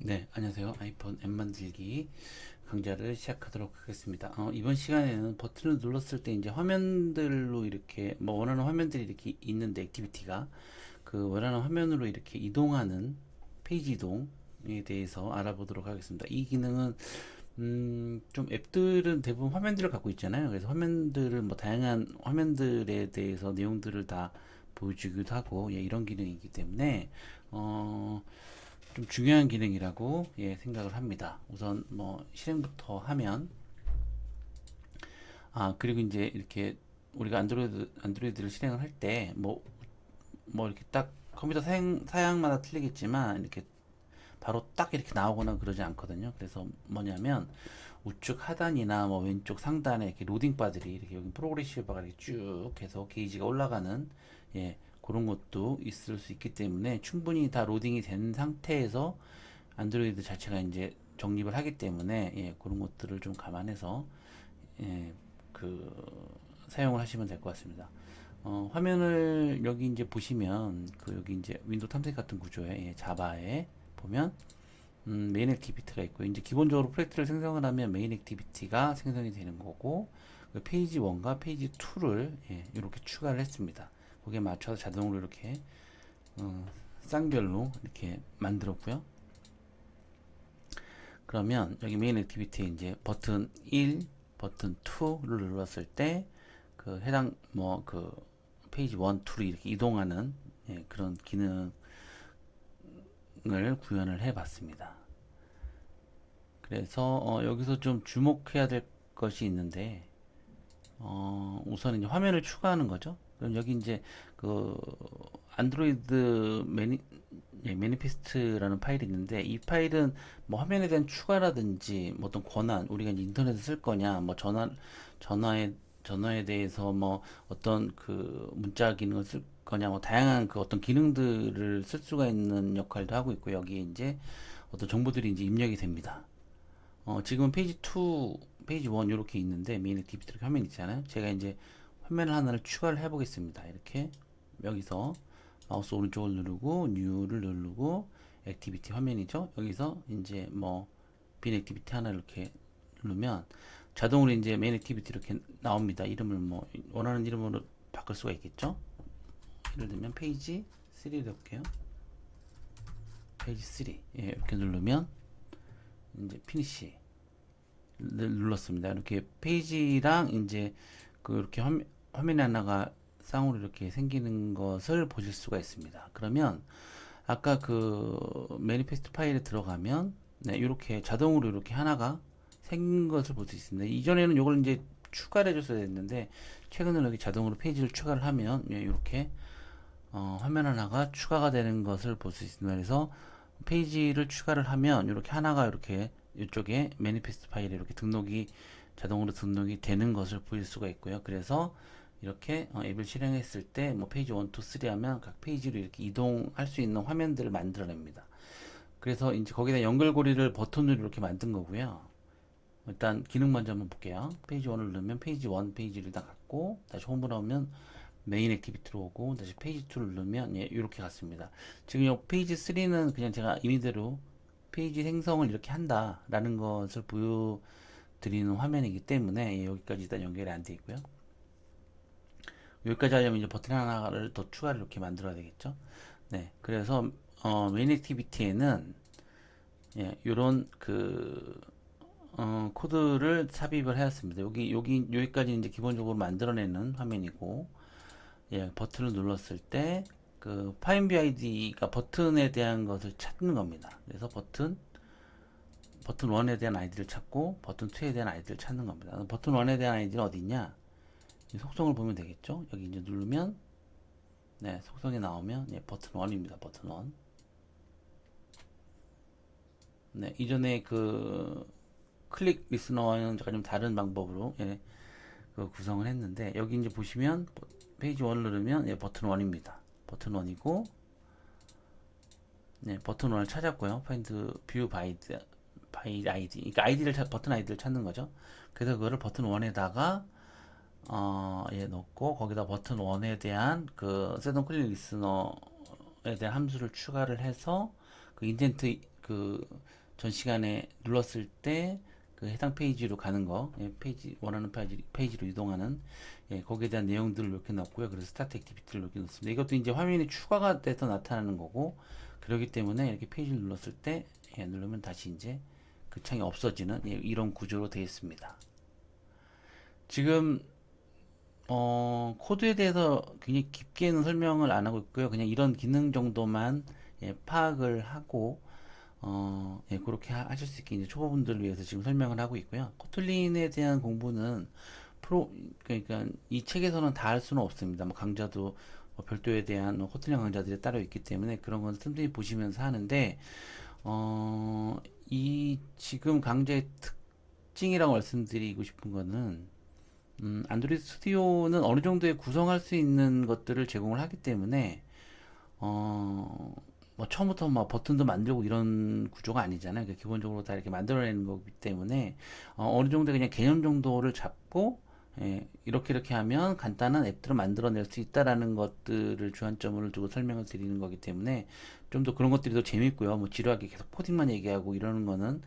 네, 안녕하세요. 아이폰 앱 만들기 강좌를 시작하도록 하겠습니다. 이번 시간에는 버튼을 눌렀을 때 이제 화면들로 이렇게 뭐 원하는 화면들이 이렇게 있는데 액티비티가 그 원하는 화면으로 이렇게 이동하는 페이지 이동에 대해서 알아보도록 하겠습니다. 이 기능은 좀 앱들은 대부분 화면들을 갖고 있잖아요. 그래서 화면들은 뭐 다양한 화면들에 대해서 내용들을 다 보여주기도 하고 예, 이런 기능이기 때문에 어, 좀 중요한 기능이라고 예, 생각을 합니다. 우선 뭐 실행부터 하면 그리고 이제 이렇게 우리가 안드로이드를 실행을 할 때 뭐 이렇게 딱 컴퓨터 사양마다 틀리겠지만 이렇게 바로 딱 이렇게 나오거나 그러지 않거든요. 그래서 뭐냐면 우측 하단이나 뭐 왼쪽 상단에 이렇게 로딩 바들이 이렇게 여기 프로그레시브 바가 이렇게 쭉 해서 게이지가 올라가는 예, 그런 것도 있을 수 있기 때문에 충분히 다 로딩이 된 상태에서 안드로이드 자체가 이제 정립을 하기 때문에 예, 그런 것들을 좀 감안해서 예, 그 사용을 하시면 될 것 같습니다. 화면을 여기 이제 보시면 그 여기 이제 윈도우 탐색 같은 구조에 예, 자바에 보면 메인 액티비티가 있고 이제 기본적으로 프로젝트를 생성을 하면 메인 액티비티가 생성이 되는 거고 그 페이지 1과 페이지 2를 예, 이렇게 추가를 했습니다. 거기에 맞춰서 자동으로 이렇게 쌍별로 이렇게 만들었고요. 그러면 여기 메인 액티비티에 이제 버튼 1, 버튼 2를 눌렀을 때 그 해당 뭐 그 페이지 1, 2로 이렇게 이동하는 예, 그런 기능을 구현을 해봤습니다. 그래서 여기서 좀 주목해야 될 것이 있는데 우선 이제 화면을 추가하는 거죠. 그럼 여기 이제 그 안드로이드 예, 매니페스트라는 파일이 있는데 이 파일은 뭐 화면에 대한 추가라든지 뭐 어떤 권한 우리가 이제 인터넷을 쓸 거냐 뭐 전화에 전화에 대해서 뭐 어떤 그 문자 기능을 쓸 거냐 뭐 다양한 그 어떤 기능들을 쓸 수가 있는 역할도 하고 있고 여기에 이제 어떤 정보들이 이제 입력이 됩니다. 지금은 페이지 2, 페이지 1 이렇게 있는데 메인 액티비티 이렇게 화면 있잖아요. 제가 이제 화면을 하나를 추가를 해보겠습니다. 이렇게 여기서 마우스 오른쪽을 누르고 뉴를 누르고 액티비티 화면이죠. 여기서 이제 뭐 빈 액티비티 하나 이렇게 누르면 자동으로 이제 메인 액티비티 이렇게 나옵니다. 이름을 뭐 원하는 이름으로 바꿀 수가 있겠죠. 예를 들면 페이지 3를 해볼게요. 페이지 3 예, 이렇게 누르면 이제 피니시 눌렀습니다. 이렇게 페이지랑 이제 그렇게 화면이 하나가 쌍으로 이렇게 생기는 것을 보실 수가 있습니다. 그러면 아까 그 매니페스트 파일에 들어가면 네, 이렇게 자동으로 이렇게 하나가 생긴 것을 볼 수 있습니다. 이전에는 이걸 이제 추가를 해줬어야 했는데 최근에 여기 자동으로 페이지를 추가를 하면 예, 이렇게 화면 하나가 추가가 되는 것을 볼 수 있습니다. 그래서 페이지를 추가를 하면 이렇게 하나가 이렇게 이쪽에 매니페스트 파일에 이렇게 자동으로 등록이 되는 것을 보일 수가 있고요. 그래서 이렇게 앱을 실행했을 때 뭐 페이지 1, 2, 3 하면 각 페이지로 이렇게 이동할 수 있는 화면들을 만들어냅니다. 그래서 이제 거기다 연결고리를 버튼으로 이렇게 만든 거고요. 일단 기능 먼저 한번 볼게요. 페이지 1을 누르면 페이지 1 페이지를 다 갖고 다시 홈으로 나오면 메인 액티비티로 오고 다시 페이지 2를 누르면 예, 이렇게 갔습니다. 지금 이 페이지 3는 그냥 제가 임의대로 페이지 생성을 이렇게 한다라는 것을 보여드리는 화면이기 때문에 예, 여기까지 일단 연결이 안 돼 있고요. 여기까지 하려면 이제 버튼 하나를 더 추가를 이렇게 만들어야 되겠죠. 네, 그래서 메인 액티비티에는 예, 이런 그 코드를 삽입을 하였습니다. 여기까지 이제 기본적으로 만들어내는 화면이고 예, 버튼을 눌렀을 때 그 파인비 아이디가 버튼에 대한 것을 찾는 겁니다. 그래서 버튼 1에 대한 아이디를 찾고 버튼 2에 대한 아이디를 찾는 겁니다. 버튼 1에 대한 아이디는 어디 있냐? 속성을 보면 되겠죠. 여기 이제 누르면 네, 속성이 나오면 예, 버튼 1입니다. 버튼 1. 네, 이전에 그 클릭 리스너와는 약간 좀 다른 방법으로 예, 그 구성을 했는데 여기 이제 보시면 페이지 1을 누르면 예, 버튼 1입니다. 버튼 1이고 네, 버튼 1을 찾았고요. 파인드 뷰 바이 아이디. 그러니까 버튼 아이디를 찾는 거죠. 그래서 그거를 버튼 1에다가 예, 넣고 거기다 버튼 1에 대한 그 셋온 클릭 리스너에 대한 함수를 추가를 해서 그 인덴트 그 그 전 시간에 눌렀을 때 그 해당 페이지로 가는 거, 예, 페이지 원하는 페이지로 이동하는, 예, 거기에 대한 내용들을 이렇게 넣고요. 그래서 스타트 액티비티를 이렇게 넣습니다. 이것도 이제 화면이 추가가 돼서 나타나는 거고, 그렇기 때문에 이렇게 페이지를 눌렀을 때, 예, 누르면 다시 이제 그 창이 없어지는, 예, 이런 구조로 되어 있습니다. 지금 코드에 대해서 굉장히 깊게는 설명을 안 하고 있고요. 그냥 이런 기능 정도만, 예, 파악을 하고, 예, 그렇게 하실 수 있게 이제 초보분들을 위해서 지금 설명을 하고 있고요. 코틀린에 대한 공부는 그러니까 이 책에서는 다 할 수는 없습니다. 뭐 강좌도 별도에 대한 코틀린 강좌들이 따로 있기 때문에 그런 건 틈틈이 보시면서 하는데, 이 지금 강좌의 특징이라고 말씀드리고 싶은 거는, 안드로이드 스튜디오는 어느 정도의 구성할 수 있는 것들을 제공을 하기 때문에, 어, 뭐 처음부터 막 버튼도 만들고 이런 구조가 아니잖아요. 그러니까 기본적으로 다 이렇게 만들어내는 거기 때문에, 어느 정도 그냥 개념 정도를 잡고, 예, 이렇게 하면 간단한 앱들을 만들어낼 수 있다라는 것들을 주안점을 두고 설명을 드리는 거기 때문에 좀 더 그런 것들이 더 재밌고요. 뭐 지루하게 계속 코딩만 얘기하고 이러는 거는,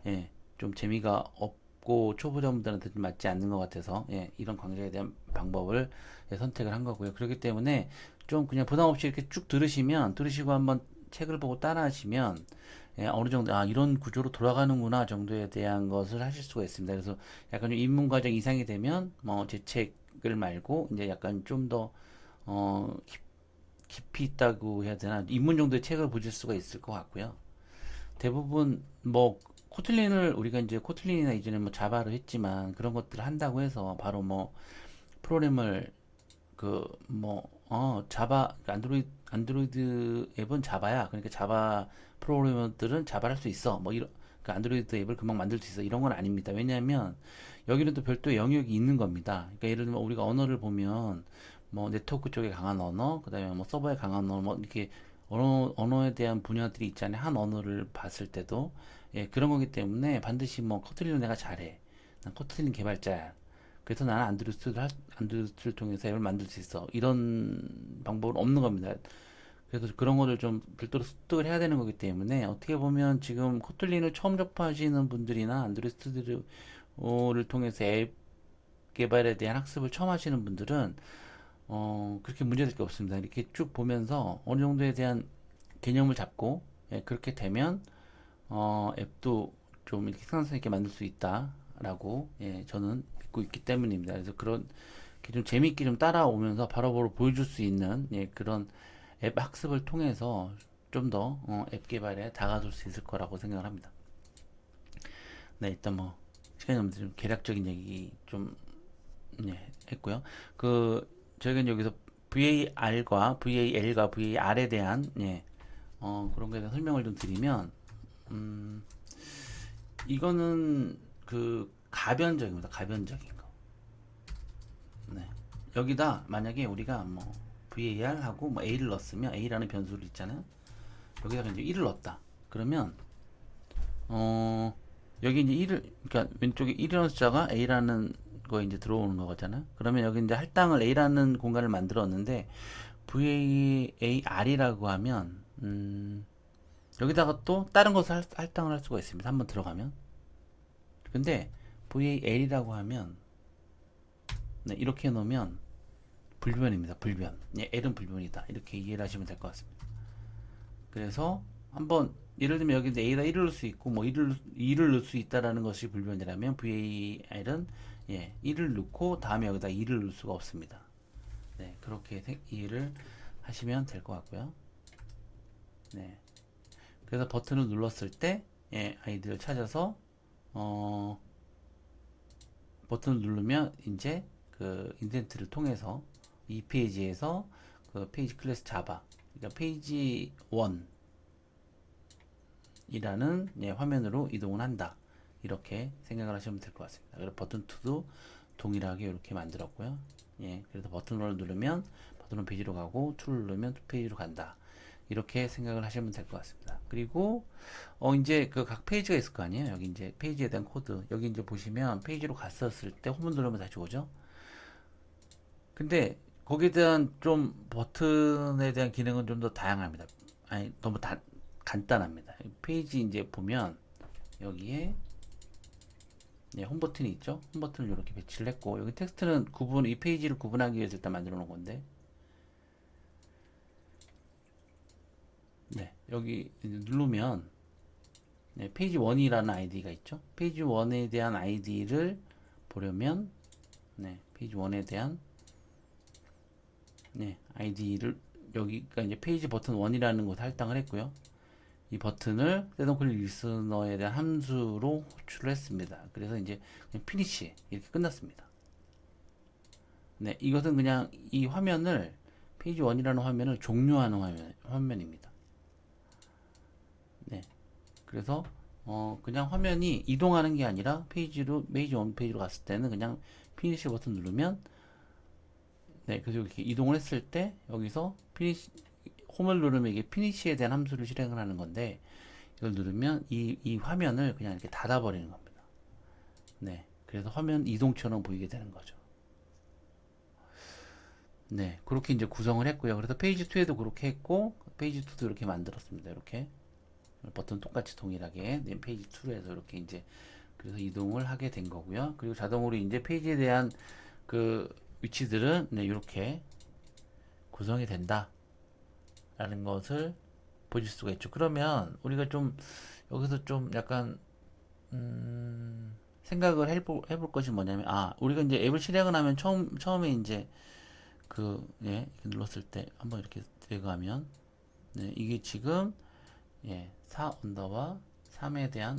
예, 좀 재미가 없고 초보자분들한테 좀 맞지 않는 것 같아서, 예, 이런 강좌에 대한 방법을, 예, 선택을 한 거고요. 그렇기 때문에 좀 그냥 부담 없이 이렇게 쭉 들으시고 한번 책을 보고 따라 하시면, 예, 어느 정도 이런 구조로 돌아가는구나 정도에 대한 것을 하실 수가 있습니다. 그래서 약간 좀 입문 과정 이상이 되면 뭐 제 책을 말고 이제 약간 좀 더 깊이 있다고 해야 되나, 입문 정도의 책을 보실 수가 있을 것 같고요. 대부분 뭐 코틀린을 우리가 이제 코틀린이나 이전에 뭐 자바를 했지만 그런 것들을 한다고 해서 바로 뭐 프로그램을 그 뭐 자바, 안드로이드 앱은 자바야. 그러니까 자바 프로그래머들은 자바를 할 수 있어. 뭐 이런, 그 안드로이드 앱을 금방 만들 수 있어. 이런 건 아닙니다. 왜냐하면 여기는 또 별도의 영역이 있는 겁니다. 그러니까 예를 들면 우리가 언어를 보면 뭐 네트워크 쪽에 강한 언어, 그다음에 뭐 서버에 강한 언어, 뭐 이렇게 언어에 대한 분야들이 있잖아요. 한 언어를 봤을 때도, 예, 그런 거기 때문에 반드시 뭐 코틀린을 내가 잘해. 난 코틀린 개발자야. 그래서 나는 안드로이드를 통해서 앱을 만들 수 있어. 이런 방법은 없는 겁니다. 그래서 그런 거를 좀 별도로 습득을 해야 되는 거기 때문에 어떻게 보면 지금 코틀린을 처음 접하시는 분들이나 안드로이드 스튜디오를 통해서 앱 개발에 대한 학습을 처음 하시는 분들은 그렇게 문제될 게 없습니다. 이렇게 쭉 보면서 어느 정도에 대한 개념을 잡고, 예, 그렇게 되면 앱도 좀 이렇게 생산성 있게 만들 수 있다라고, 예, 저는 믿고 있기 때문입니다. 그래서 그런 좀 재밌게 좀 따라오면서 바로바로 보여줄 수 있는, 예, 그런 앱 학습을 통해서 좀 더 앱 개발에 다가설 수 있을 거라고 생각을 합니다. 네, 일단 뭐 시간이 없는데 좀 개략적인 얘기 좀, 예, 했고요. 그 저희가 이제 여기서 VAR과 VAR에 대한, 예, 그런 거에 대한 설명을 좀 드리면, 음, 이거는 그 가변적입니다. 가변적인 거. 네. 여기다 만약에 우리가 뭐 var 하고 뭐 a를 넣었으면, a라는 변수를 있잖아요. 여기다가 이제 1을 넣었다. 그러면 어 여기 이제 1을, 그러니까 왼쪽에 1이라는 숫자가 a라는 거에 이제 들어오는 거잖아요. 그러면 여기 이제 할당을 a라는 공간을 만들었는데 var이라고 하면, 여기다가 또 다른 것을 할당을 할 수가 있습니다. 한번 들어가면. 근데 val이라고 하면, 네, 이렇게 해놓으면 불변입니다. 불변. 예, L은 불변이다. 이렇게 이해를 하시면 될 것 같습니다. 그래서 한번 예를 들면 여기 A에다 1을 넣을 수 있고 뭐 2를 넣을 수 있다라는 것이 불변이라면 VAR은, 예, 1을 넣고 다음에 여기다 2를 넣을 수가 없습니다. 네, 그렇게 이해를 하시면 될 것 같고요. 네. 그래서 버튼을 눌렀을 때, 예, 아이디를 찾아서 어, 버튼을 누르면 이제 그 인덴트를 통해서 이 페이지에서 그 페이지 클래스 자바, 그러니까 페이지 1이라는, 예, 화면으로 이동을 한다. 이렇게 생각을 하시면 될 것 같습니다. 그리고 버튼 2도 동일하게 이렇게 만들었고요. 예, 그래서 버튼을 누르면 버튼 페이지로 가고 2를 누르면 2 페이지로 간다. 이렇게 생각을 하시면 될 것 같습니다. 그리고 이제 그 각 페이지가 있을 거 아니에요. 여기 이제 페이지에 대한 코드, 여기 이제 보시면 페이지로 갔었을 때 홈을 누르면 다시 오죠. 근데 거기에 대한 좀 버튼에 대한 기능은 좀 더 다양합니다. 아니, 너무 간단합니다. 페이지 이제 보면 여기에 네, 홈 버튼이 있죠. 홈 버튼을 이렇게 배치를 했고 여기 텍스트는 구분 이 페이지를 구분하기 위해서 일단 만들어 놓은 건데 네, 여기 누르면 네, 페이지 1이라는 아이디가 있죠. 페이지 1에 대한 아이디를 보려면 네, 페이지 1에 대한 네, 아이디를 여기가 이제 페이지 버튼 1이라는 곳에 할당을 했고요. 이 버튼을 셋온클릭 리스너에 대한 함수로 호출을 했습니다. 그래서 이제 그냥 피니시 이렇게 끝났습니다. 네, 이것은 그냥 이 화면을 페이지 1이라는 화면을 종료하는 화면입니다. 네, 그래서 그냥 화면이 이동하는 게 아니라 페이지 1 페이지로 갔을 때는 그냥 피니시 버튼 누르면 네, 그래서 이렇게 이동을 했을 때 여기서 피니시 홈을 누르면 이게 피니시에 대한 함수를 실행을 하는 건데 이걸 누르면 이 화면을 그냥 이렇게 닫아버리는 겁니다. 네, 그래서 화면 이동처럼 보이게 되는 거죠. 네, 그렇게 이제 구성을 했고요. 그래서 페이지 2에도 그렇게 했고 페이지 2도 이렇게 만들었습니다. 이렇게 버튼 똑같이 동일하게 네, 페이지 2로 해서 이렇게 이제 그래서 이동을 하게 된 거고요. 그리고 자동으로 이제 페이지에 대한 그 위치들은 네, 이렇게 구성이 된다 라는 것을 보실 수가 있죠. 그러면 우리가 좀 여기서 좀 약간 생각을 해볼 것이 뭐냐면 우리가 이제 앱을 실행을 하면 처음에 이제 이렇게 눌렀을 때 한번 이렇게 들어가면 네, 이게 지금 4 언더바 3에 대한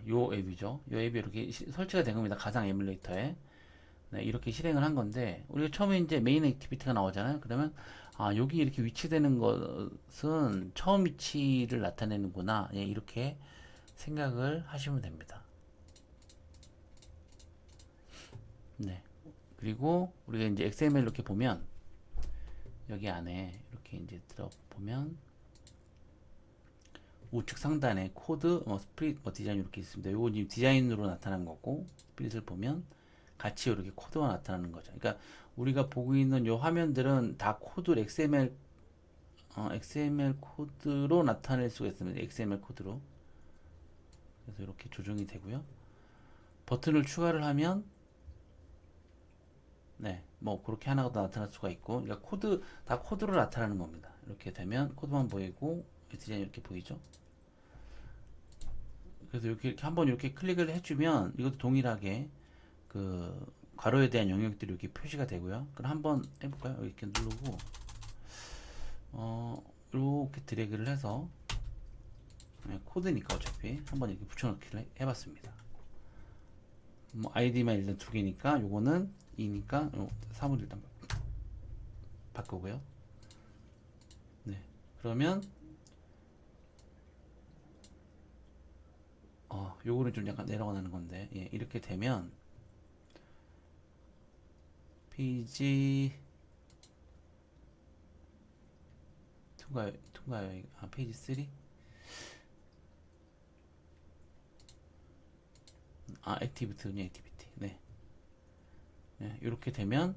요 앱이죠. 요 앱이 이렇게 설치가 된 겁니다. 가상 에뮬레이터에. 네, 이렇게 실행을 한 건데 우리가 처음에 이제 메인 액티비티가 나오잖아요. 그러면 여기 이렇게 위치되는 것은 처음 위치를 나타내는구나. 이렇게 생각을 하시면 됩니다. 네. 그리고 우리가 이제 XML 이렇게 보면 여기 안에 이렇게 이제 들어보면 우측 상단에 코드, 스프릿, 디자인 이렇게 있습니다. 요거 지금 디자인으로 나타난 거고 스프릿을 보면 같이 이렇게 코드가 나타나는 거죠. 그러니까 우리가 보고 있는 요 화면들은 다 코드 XML 코드로 나타낼 수가 있습니다. XML 코드로. 그래서 이렇게 조정이 되고요. 버튼을 추가를 하면 네, 뭐 그렇게 하나가 더 나타날 수가 있고, 그러니까 다 코드로 나타나는 겁니다. 이렇게 되면 코드만 보이고 디자인 이렇게 보이죠. 그래서 이렇게 한번 이렇게 클릭을 해주면 이것도 동일하게 그 괄호에 대한 영역들이 이렇게 표시가 되고요. 그럼 한번 해볼까요? 이렇게 누르고 이렇게 드래그를 해서 코드니까 어차피 한번 이렇게 붙여넣기를 해봤습니다. 뭐 아이디만 일단 두 개니까 요거는 2니까 3을 일단 바꾸고요. 네, 그러면 요거는 좀 약간 내려가는 건데 이렇게 되면 페이지 2가요? 페이지 3? 액티비티군요. 액티비티. 네. 이렇게 되면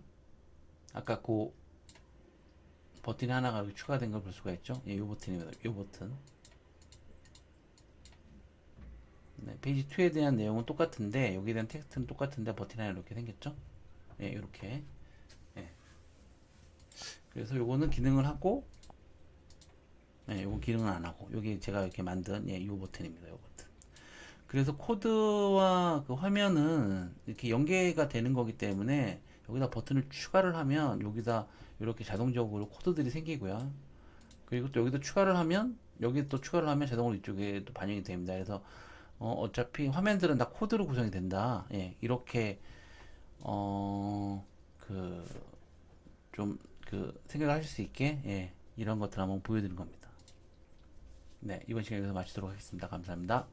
아까 그 버튼이 하나가 이렇게 추가된 걸 볼 수가 있죠. 이 버튼입니다. 이 버튼. 네, 페이지 2에 대한 내용은 똑같은데 여기에 대한 텍스트는 똑같은데 버튼이 하나 이렇게 생겼죠. 이렇게. 그래서 요거는 기능을 하고 요거 기능은 안 하고 여기 제가 이렇게 만든 이 버튼입니다. 요 버튼. 그래서 코드와 그 화면은 이렇게 연계가 되는 거기 때문에 여기다 버튼을 추가를 하면 여기다 이렇게 자동적으로 코드들이 생기고요. 그리고 또 여기도 추가를 하면 여기 또 추가를 하면 자동으로 이쪽에 또 반영이 됩니다. 그래서 어차피 화면들은 다 코드로 구성이 된다. 이렇게 그 좀 그 생각을 하실 수 있게 이런 것들 한번 보여드린 겁니다. 네, 이번 시간 여기서 마치도록 하겠습니다. 감사합니다.